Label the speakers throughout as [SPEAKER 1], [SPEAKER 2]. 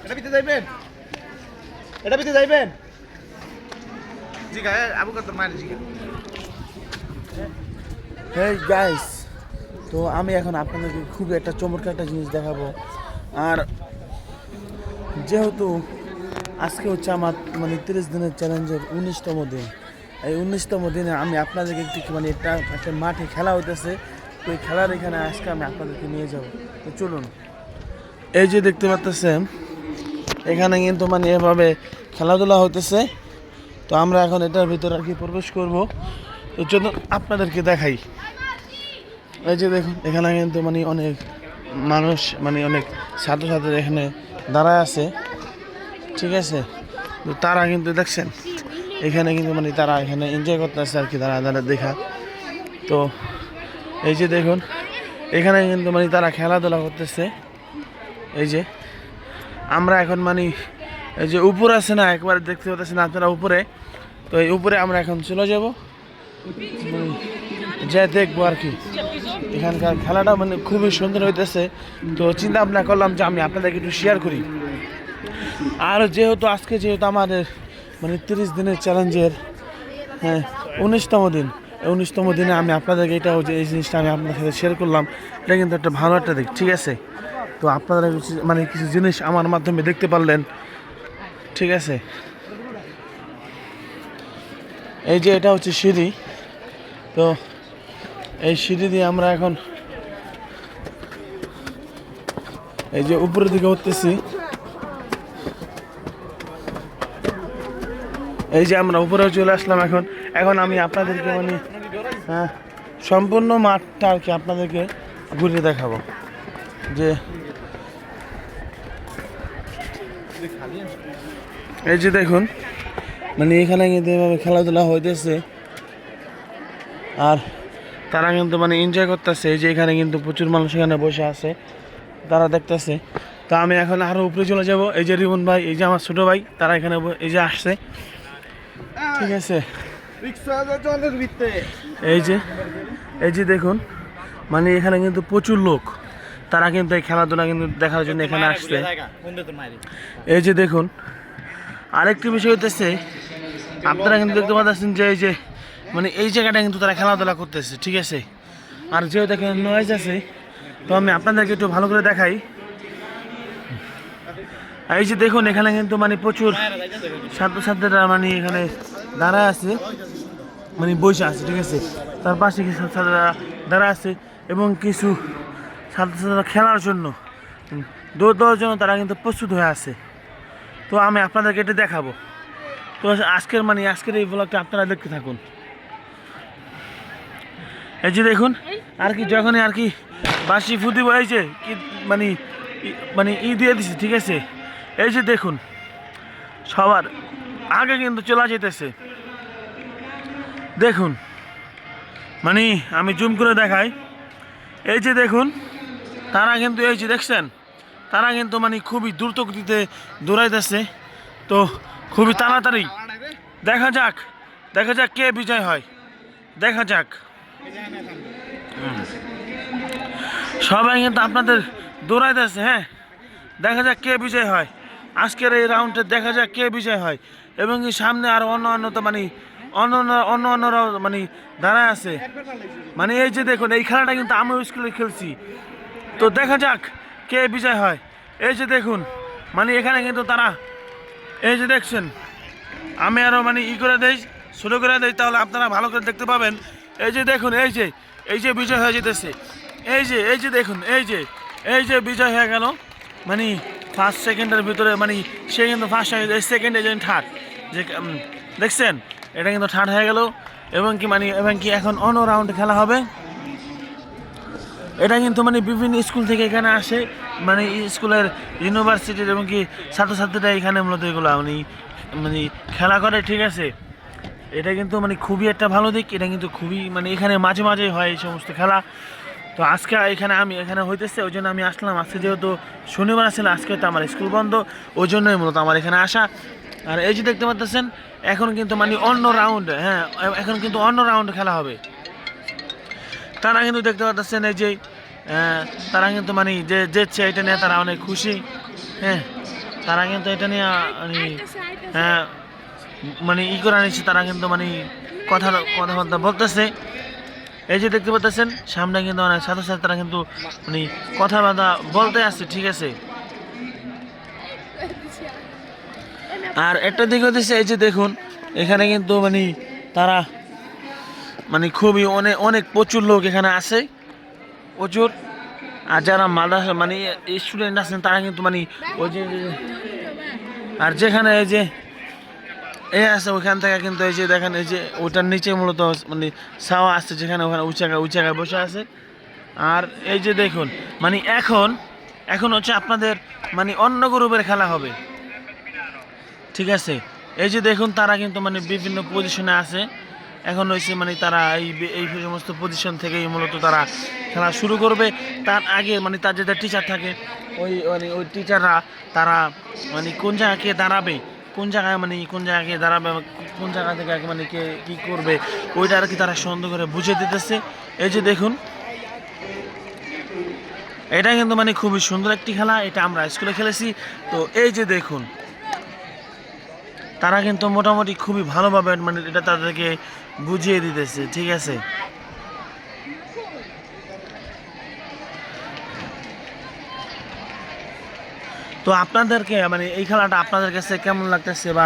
[SPEAKER 1] এটা ভিতরে যাইবেন, এটা ভিতরে যাইবেন। জি গায়ে আবু কত মারি জি।
[SPEAKER 2] হেই গাইস, তো আমি এখন আপনাদেরকে খুব একটা চমৎকার একটা জিনিস দেখাবো। আর যেহেতু আজকে হচ্ছে আমার 30 দিনের চ্যালেঞ্জের 19তম দিন, এই 19তম দিনে আমি আপনাদেরকে একটু একটা মাঠে খেলা হইতেছে। তো এই খেলার এখানে আজকে আমি আপনাদেরকে নিয়ে যাব। তো চলুন, এই যে দেখতে পাচ্ছেন এখানে কিন্তু এভাবে খেলাধুলা হইতেছে। তো আমরা এখন এটার ভিতরে আর কি প্রবেশ করব। তো চলুন আপনাদেরকে দেখাই। এই যে দেখুন এখানে কিন্তু অনেক মানুষ অনেক ছাত্রছাত্রী এখানে দাঁড়ায় আছে, ঠিক আছে। তো তারা কিন্তু দেখছেন এখানে কিন্তু তারা এখানে এনজয় করতেছে আর কি, দাঁড়া দাঁড়া দেখা। তো এই যে দেখুন এখানে কিন্তু তারা খেলাধুলা করতেছে। এই যে আমরা এখন এই যে উপরে আছে না, একবার দেখতে পাচ্ছেন আপনারা উপরে। তো এই উপরে আমরা এখন চলে যাব, যে দেখবো আর কি এখানকার খেলাটা খুবই সুন্দর হইতেছে। তো চিন্তা ভাবনা করলাম যে আমি আপনাদেরকে একটু শেয়ার করি। আর যেহেতু আজকে আমাদের 30 দিনের চ্যালেঞ্জের 19তম দিন, এই 19তম দিনে আমি আপনাদেরকে এই জিনিসটা আমি আপনাদের সাথে শেয়ার করলাম। এটা কিন্তু একটা ভালো একটা দিক, ঠিক আছে। তো আপনারা কিছু জিনিস আমার মাধ্যমে দেখতে পারলেন, ঠিক আছে। এই যে এটা হচ্ছে সিঁড়ি। তো এই সিঁড়ি দিয়ে আমরা এখন এই যে উপরের দিকে উঠতেছি। এই যে আমরা উপরে চলে আসলাম। এখন আমি আপনাদেরকে সম্পূর্ণ মাঠটা আর কি আপনাদেরকে ঘুরে দেখাবো। যে এই যে দেখুন এখানে কিন্তু এভাবে খেলাধুলা হইতেছে। আর তারা কিন্তু এনজয় করতেছে। এই যে এখানে কিন্তু প্রচুর মানুষ এখানে বসে আছে, তারা দেখতেছে। তো আমি এখন আরো উপরে চলে যাব। এই যে রিমন ভাই, এই যে আমার ছোট ভাই, তারা এখানে এই যে আসছে, ঠিক আছে। এই যে দেখুন এখানে কিন্তু প্রচুর লোক, তারা কিন্তু এই খেলাধুলা কিন্তু দেখার জন্য এখানে আসছে। এই যে দেখুন আরেকটি বিষয় হইতেছে, আপনারা কিন্তু দেখতে পাচ্ছেন যে এই যে এই জায়গাটা কিন্তু তারা খেলাধুলা করতেছে, ঠিক আছে। আর যেহেতু এখানে নয়েজ আছে, তো আমি আপনাদেরকে একটু ভালো করে দেখাই। এই যে দেখুন এখানে কিন্তু প্রচুর ছাত্রছাত্রীরা এখানে দাঁড়ায় আছে, বসে আছে, ঠিক আছে। তার পাশে কিছু ছাত্ররা দাঁড়ায় আছে এবং কিছু ছাত্রছাত্রীরা খেলার জন্য, দৌড় দেওয়ার জন্য তারা কিন্তু প্রস্তুত হয়ে আছে। তো আমি আপনাদেরকে এটা দেখাবো। তো আজকের এই ব্লগটা আপনারা দেখতে থাকুন। এই যে দেখুন আর কি যখনই আর কি বাসি ফুদি বয়েছে কি ই দিয়ে দিছে, ঠিক আছে। এই যে দেখুন সবার আগে কিন্তু চলে যেতেছে। দেখুন আমি জুম করে দেখাই। এই যে দেখুন তারা কিন্তু এই যে দেখছেন, তারা কিন্তু খুবই দ্রুত গতিতে দৌড়াইতেছে। তো খুবই তাড়াতাড়ি দেখা যাক কে বিজয় হয়, দেখা যাক। সবাই কিন্তু আপনাদের দৌড়াইতেছে, হ্যাঁ। দেখা যাক কে বিজয় হয় আজকের এই রাউন্ডে, দেখা যাক কে বিজয় হয়। এবং এই সামনে আরো অন্য তো অন্যরাও দাঁড়ায় আছে। এই যে দেখুন এই খেলাটা কিন্তু আমিও স্কুলে খেলছি। তো দেখা যাক কে বিজয় হয়। এই যে দেখুন এখানে কিন্তু তারা, এই যে দেখছেন, আমি আরো করে দেই, শুরু করে দেই, তাহলে আপনারা ভালো করে দেখতে পাবেন। এই যে দেখুন এই যে বিজয় হয়ে যেতেছে। এই যে দেখুন এই যে বিজয় হয়ে গেল। ফার্স্ট সেকেন্ডের ভিতরে সে কিন্তু ফার্স্ট হয়ে গেল, সেকেন্ড এজেন্ট থার্ড, যে দেখছেন এটা কিন্তু থার্ড হয়ে গেল। এবং কি এখন অন্য রাউন্ড খেলা হবে। এটা কিন্তু বিভিন্ন স্কুল থেকে এখানে আসে, স্কুলের, ইউনিভার্সিটির এবং কি ছাত্রছাত্রীরা এখানে মূলত এগুলো খেলা করে, ঠিক আছে। এটা কিন্তু খুবই একটা ভালো দিক। এটা কিন্তু খুবই এখানে মাঝে মাঝে হয় এই সমস্ত খেলা। তো আজকে এখানে হইতেছে, ওই জন্য আমি আসলাম। আজকে যেহেতু শনিবার ছিল, আজকে তো আমার স্কুল বন্ধ, ওই জন্যই মূলত আমার এখানে আসা। আর এই যে দেখতে পাচ্ছেন এখন কিন্তু অন্য রাউন্ড, হ্যাঁ, এখন কিন্তু অন্য রাউন্ড খেলা হবে। তারা কিন্তু দেখতে পাচ্ছেন এই যে তারা কিন্তু যে জিতছে এটা নিয়ে তারা অনেক খুশি। হ্যাঁ, তারা কিন্তু এটা নিয়ে মানে হ্যাঁ মানে ই করে নিচ্ছে, তারা কিন্তু মানে কথাবার্তা বলতেছে। এই যে দেখতে পাচ্ছেন সামনে কিন্তু অনেক ছাত্রছাত্রী, তারা কিন্তু মানে কথাবার্তা বলতে আসছে, ঠিক আছে। আর একটা দিক হচ্ছে এই যে দেখুন এখানে কিন্তু মানে তারা মানে খুবই অনেক অনেক প্রচুর লোক এখানে আছে, প্রচুর। আর যারা মাদ্রাসা মানে স্টুডেন্ট আছেন তারা কিন্তু মানে ওই যে আর যেখানে এই যে আছে ওইখান থেকে কিন্তু এই যে দেখেন এই যে ওটার নিচে মূলত মানে ছাওয়া আসছে, যেখানে ওখানে উঁচাকায় বসে আছে। আর এই যে দেখুন মানে এখন হচ্ছে আপনাদের মানে অন্য গ্রুপের খেলা হবে, ঠিক আছে। এই যে দেখুন তারা কিন্তু মানে বিভিন্ন পজিশনে আছে। এখন হয়েছে মানে তারা এই সমস্ত পজিশন থেকেই মূলত তারা খেলা শুরু করবে। তার আগে মানে তার যেটা টিচার থাকে ওই টিচাররা তারা মানে কোন জায়গায় কে দাঁড়াবে, কোন জায়গায় দাঁড়াবে, কোন জায়গা থেকে মানে কে কী করবে ওইটা আর কি তারা সুন্দর করে বুঝে দিতেছে। এই যে দেখুন এটা কিন্তু মানে খুবই সুন্দর একটি খেলা, এটা আমরা স্কুলে খেলেছি। তো এই যে দেখুন তারা কিন্তু মোটামুটি খুবই ভালোভাবে মানে এটা তাদেরকে বুঝিয়ে দিতেছে, ঠিক আছে। তো আপনাদেরকে মানে এই খেলাটা আপনাদের কাছে কেমন লাগতেছে, বা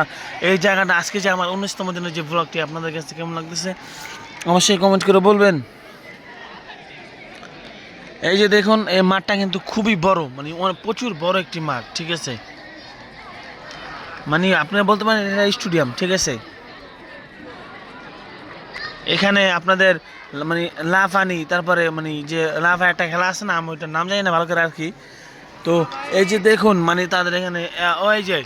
[SPEAKER 2] এই জায়গাটা আজকে যে আমার 19তম দিনের যে ব্লগটি আপনাদের কাছে কেমন লাগতেছে অবশ্যই কমেন্ট করে বলবেন। এই যে দেখুন এই মাঠটা কিন্তু খুবই বড়, মানে প্রচুর বড় একটি মাঠ, ঠিক আছে। মানে আপনারা বলতে পারেন এটা স্টেডিয়াম, ঠিক আছে। এখানে আপনাদের মানে লাফানি, তারপরে মানে যে লাফা একটা খেলা আছে না, আমি ওইটার নাম জানি না ভালো করে আর কি। তো এই যে দেখুন মানে তাদের এখানে ওই যে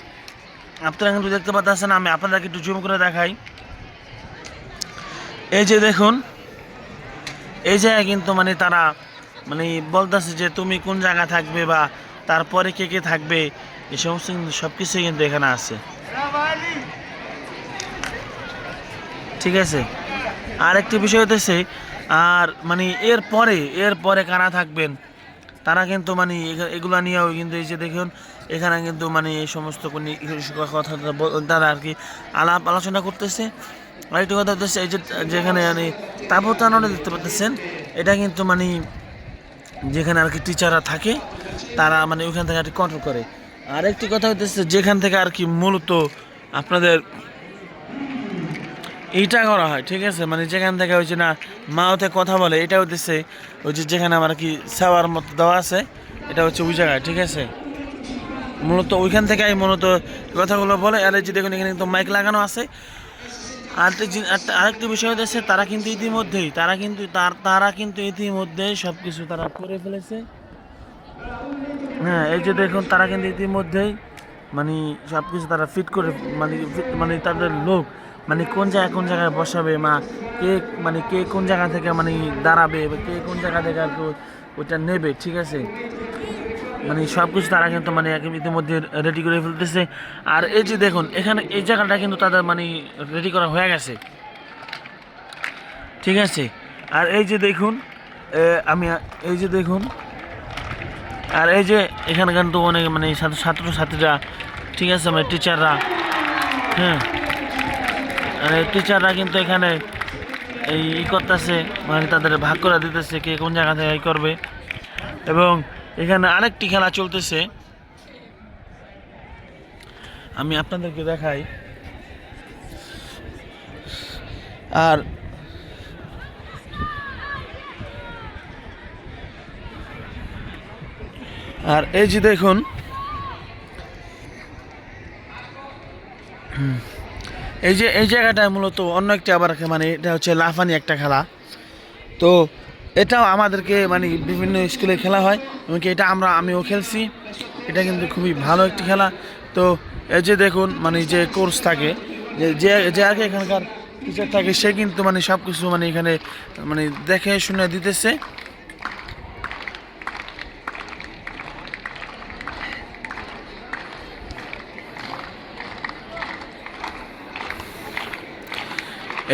[SPEAKER 2] আপনারা কিন্তু দেখতে পাচ্ছেন, আমি আপনাদেরকে একটু জুম করে দেখাই। এই যে দেখুন এই জায়গায় কিন্তু মানে তারা মানে বলতেছে যে তুমি কোন জায়গা থাকবে বা তারপরে কে কে থাকবে, এই সমস্ত কিন্তু সব কিছুই কিন্তু এখানে আছে, ঠিক আছে। আর একটি বিষয় হতেছে আর মানে এরপরে কারা থাকবেন তারা কিন্তু মানে এগুলা নিয়েও কিন্তু এই যে দেখুন এখানে কিন্তু মানে এই সমস্ত কথা তারা আর কি আলোচনা করতেছে। আরেকটি কথা হচ্ছে এই যে যেখানে মানে তাঁবু টানানো দেখতে পাচ্ছেন, এটা কিন্তু মানে যেখানে আর কি টিচাররা থাকে তারা মানে ওইখান থেকে আর কি কন্ট্রোল করে। আরেকটি কথা হচ্ছে যেখান থেকে আর কি মূলত আপনাদের এইটা করা হয়, ঠিক আছে। মানে যেখান থেকে হচ্ছে না মাওতে কথা বলে, এটা হচ্ছে ওই যে যেখানে আমার কি সাওয়ার মতো দেওয়া আছে, এটা হচ্ছে ওই জায়গায়, ঠিক আছে। মূলত ওইখান থেকে মূলত কথাগুলো বলে। আর এই যে দেখুন এখানে কিন্তু মাইক লাগানো আছে। আর আরেকটি বিষয় হচ্ছে তারা কিন্তু ইতিমধ্যেই সব কিছু তারা করে ফেলেছে। হ্যাঁ, এই যে দেখুন তারা কিন্তু ইতিমধ্যেই মানে সব কিছু তারা ফিট করে মানে তাদের লোক মানে কোন জায়গায় বসাবে, কে কোন জায়গা থেকে মানে দাঁড়াবে, কে কোন জায়গা থেকে আর কি ওইটা নেবে, ঠিক আছে। মানে সব কিছু তারা কিন্তু মানে ইতিমধ্যে রেডি করে ফেলতেছে। আর এই যে দেখুন এখানে এই জায়গাটা কিন্তু তাদের মানে রেডি করা হয়ে গেছে, ঠিক আছে। আর এই যে দেখুন এই যে দেখুন আর এই যে এখানে কিন্তু অনেক মানে ছাত্রছাত্রীরা, ঠিক আছে, মানে টিচাররা, হ্যাঁ, টিচাররা কিন্তু এখানে এই করতেছে, মানে তাদের ভাগ করে দিতেছে কে কোন জায়গা থেকে করবে। এবং এখানে আরেকটি খেলা চলতেছে, আমি আপনাদেরকে দেখাই। আর এই যে দেখুন এই জায়গাটায় মূলত অন্য একটি আবার মানে এটা হচ্ছে লাফানি একটা খেলা। তো এটাও আমাদেরকে মানে বিভিন্ন স্কুলে খেলা হয়, এমনকি এটা আমিও খেলছি। এটা কিন্তু খুবই ভালো একটি খেলা। তো এই যে দেখুন মানে যে কোর্স থাকে, যে আর কি এখানকার টিচার থাকে, সে কিন্তু মানে সব কিছু মানে এখানে মানে দেখে শুনে দিতেছে।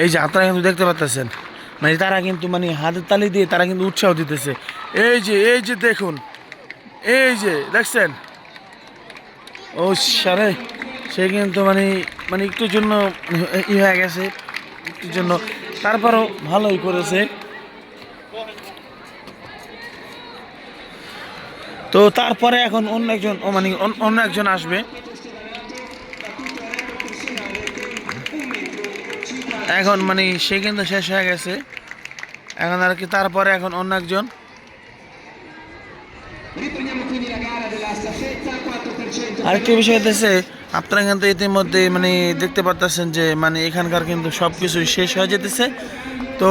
[SPEAKER 2] এই যে আপনারা কিন্তু দেখতে পাচ্ছেন মানে তারা কিন্তু মানে হাতের তালি দিয়ে তারা কিন্তু উৎসাহ দিতেছে। এই যে দেখুন এই যে দেখছেন ও সারে সে কিন্তু মানে মানে একটুর জন্য হয়ে গেছে, একটুর জন্য, তারপরও ভালোই করেছে। তো তারপরে এখন অন্য একজন মানে অন্য একজন আসবে। এখন মানে সে কিন্তু শেষ হয়ে গেছে, এখন আর কি তারপরে এখন অন্য একজন। আরেকটি বিষয় হচ্ছে আপনারা কিন্তু ইতিমধ্যে মানে দেখতে পাচ্ছেন যে মানে এখানকার কিন্তু সব কিছুই শেষ হয়ে যেতেছে। তো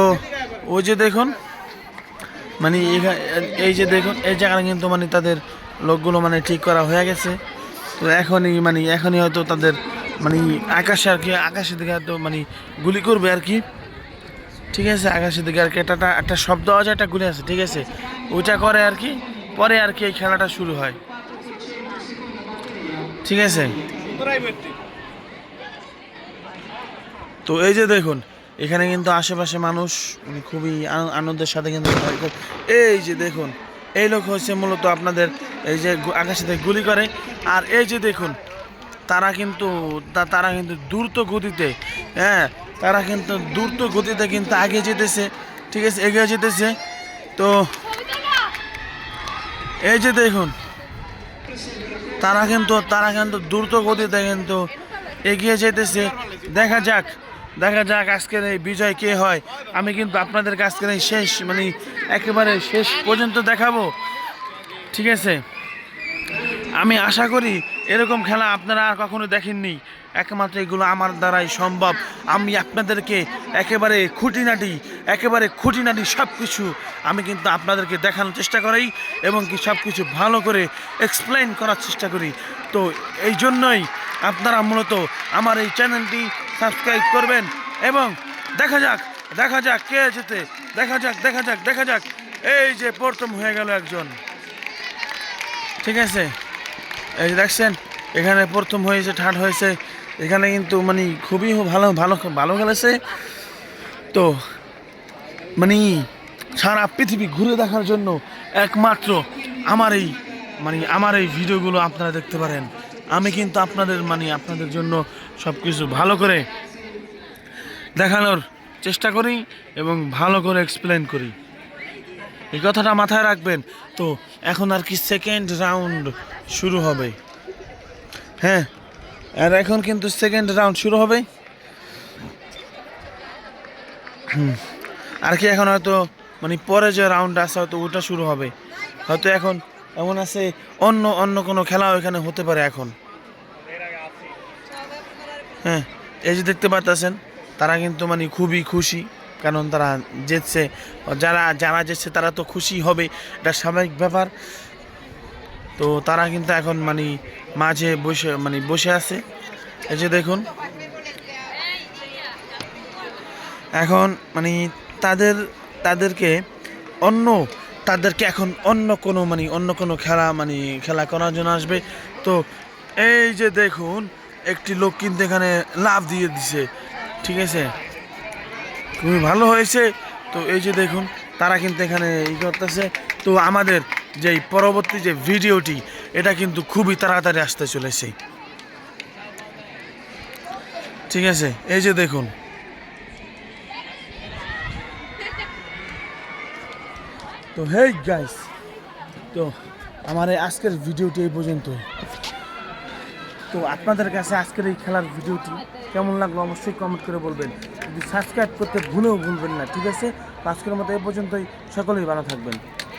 [SPEAKER 2] ওই যে দেখুন মানে এই যে দেখুন এই জায়গাটা কিন্তু মানে তাদের লোকগুলো মানে ঠিক করা হয়ে গেছে। তো এখনই হয়তো তাদের মানে আকাশে আর কি, আকাশের দিকে হয়তো মানে গুলি করবে আর কি। ঠিক আছে, আকাশের দিকে আর কি একটা শব্দ আছে, একটা গুলি আছে, ঠিক আছে, ওইটা করে আর কি, পরে আর কি এই খেলাটা শুরু হয়। ঠিক আছে, তো এই যে দেখুন এখানে কিন্তু আশেপাশে মানুষ মানে খুবই আনন্দের সাথে কিন্তু এই যে দেখুন এই লোক হচ্ছে মূলত আপনাদের এই যে আকাশে থেকে গুলি করে। আর এই যে দেখুন তারা কিন্তু দ্রুত গতিতে, হ্যাঁ তারা কিন্তু দ্রুত গতিতে কিন্তু আগে যেতেছে, ঠিক আছে, এগিয়ে যেতেছে। তো এই যে দেখুন তারা কিন্তু দ্রুত গতিতে কিন্তু এগিয়ে যেতেছে। দেখা যাক আজকের এই বিজয় কে হয়। আমি কিন্তু আপনাদের কাছে এই শেষ মানে একেবারে শেষ পর্যন্ত দেখাবো, ঠিক আছে। আমি আশা করি এরকম খেলা আপনারা আর কখনো দেখেননি, একমাত্র এগুলো আমার দ্বারাই সম্ভব। আমি আপনাদেরকে একেবারে খুঁটিনাটি সব কিছু আমি কিন্তু আপনাদেরকে দেখানোর চেষ্টা করি এবং কি সব কিছু ভালো করে এক্সপ্লেন করার চেষ্টা করি। তো এই জন্যই আপনারা মূলত আমার এই চ্যানেলটি সাবস্ক্রাইব করবেন এবং দেখা যাক কে যেতে, দেখা যাক। এই যে প্রথম হয়ে গেল একজন, ঠিক আছে, এই যে দেখছেন এখানে প্রথম হয়েছে, থার্ড হয়েছে, এখানে কিন্তু মানে খুবই ভালো খেলেছে। তো মানে সারা পৃথিবী ঘুরে দেখার জন্য একমাত্র আমার এই ভিডিওগুলো আপনারা দেখতে পারেন। আমি কিন্তু আপনাদের জন্য সব কিছু ভালো করে দেখানোর চেষ্টা করি এবং ভালো করে এক্সপ্লেন করি, এই কথাটা মাথায় রাখবেন। তো এখন আর কি সেকেন্ড রাউন্ড শুরু হবে, হ্যাঁ, আর এখন কিন্তু সেকেন্ড রাউন্ড শুরু হবে। আর কি এখন হয়তো মানে পরে যে রাউন্ড আছে হয়তো ওটা শুরু হবে, হয়তো এখন এমন আছে অন্য কোনো খেলাও এখানে হতে পারে এখন। হ্যাঁ, এই যে দেখতে পাচ্ছেন তারা কিন্তু মানে খুবই খুশি, কারণ তারা জিতছে। যারা জিতছে তারা তো খুশি হবে, এটা স্বাভাবিক ব্যাপার। তো তারা কিন্তু এখন মানে মাঝে বসে আছে। এই যে দেখুন এখন মানে তাদেরকে এখন অন্য কোনো খেলা করার জন্য আসবে। তো এই যে দেখুন একটি লোক কিন্তু এখানে লাফ দিয়ে দিছে, ঠিক আছে, খুবই ভালো হয়েছে। তো এই যে দেখুন তারা কিন্তু এখানে করতেছে। তো আমাদের যে পরবর্তী যে ভিডিওটি এটা কিন্তু খুবই তাড়াতাড়ি আসতে চলেছে, ঠিক আছে। এই যে দেখুন তো হেই গাইস, তো আমার এই আজকের ভিডিওটি এই পর্যন্ত। তো আপনাদের কাছে আজকের এই খেলার ভিডিওটি কেমন লাগলো অবশ্যই কমেন্ট করে বলবেন। যদি সাবস্ক্রাইব করতে ভুলবেন না, ঠিক আছে। আজকের মতো এই পর্যন্তই, সকলেই ভালো থাকবেন।